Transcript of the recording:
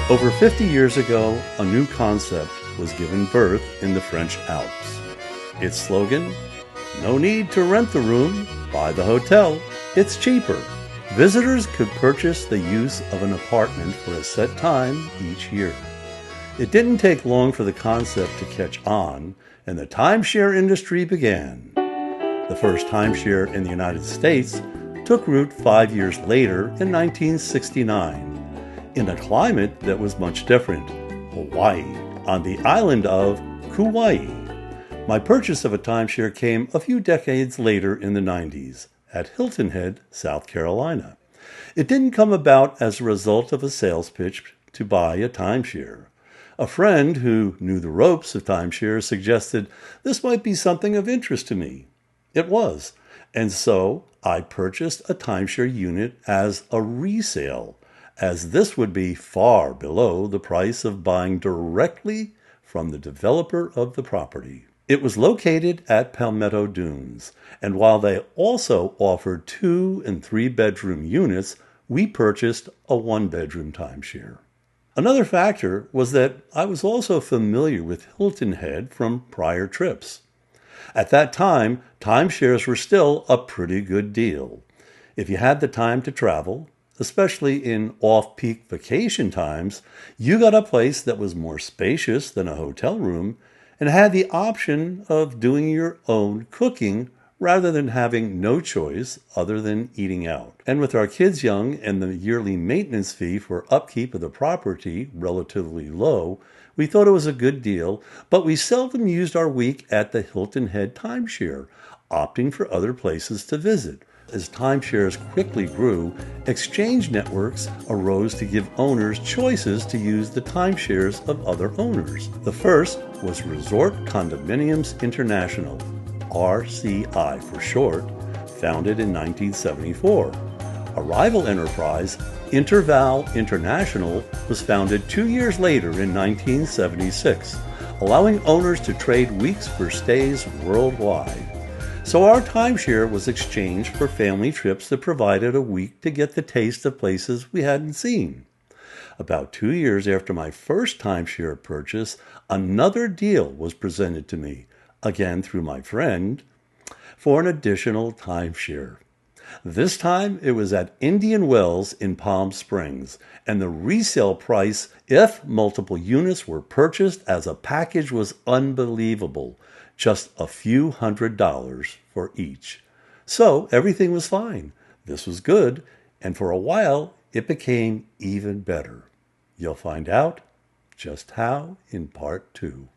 Over 50 years ago, a new concept was given birth in the French Alps. Its slogan, "No need to rent the room, buy the hotel, it's cheaper." Visitors could purchase the use of an apartment for a set time each year. It didn't take long for the concept to catch on, and the timeshare industry began. The first timeshare in the United States took root 5 years later in 1969, in a climate that was much different, Hawaii, on the island of Kauai. My purchase of a timeshare came a few decades later in the 90s at Hilton Head, South Carolina. It didn't come about as a result of a sales pitch to buy a timeshare. A friend who knew the ropes of timeshares suggested this might be something of interest to me. It was, and so I purchased a timeshare unit as a resale, as this would be far below the price of buying directly from the developer of the property. It was located at Palmetto Dunes, and while they also offered 2- and 3-bedroom units, we purchased a 1-bedroom timeshare. Another factor was that I was also familiar with Hilton Head from prior trips. At that time, timeshares were still a pretty good deal. If you had the time to travel, especially in off-peak vacation times, you got a place that was more spacious than a hotel room and had the option of doing your own cooking rather than having no choice other than eating out. And with our kids young and the yearly maintenance fee for upkeep of the property relatively low, we thought it was a good deal, but we seldom used our week at the Hilton Head timeshare, opting for other places to visit. As timeshares quickly grew, exchange networks arose to give owners choices to use the timeshares of other owners. The first was Resort Condominiums International, RCI for short, founded in 1974. A rival enterprise, Interval International, was founded 2 years later in 1976, allowing owners to trade weeks for stays worldwide. So our timeshare was exchanged for family trips that provided a week to get the taste of places we hadn't seen. About 2 years after my first timeshare purchase, another deal was presented to me, again through my friend, for an additional timeshare. This time it was at Indian Wells in Palm Springs, and the resale price, if multiple units were purchased as a package, was unbelievable. Just a few $100s for each. So everything was fine. This was good, and for a while it became even better. You'll find out just how in part 2.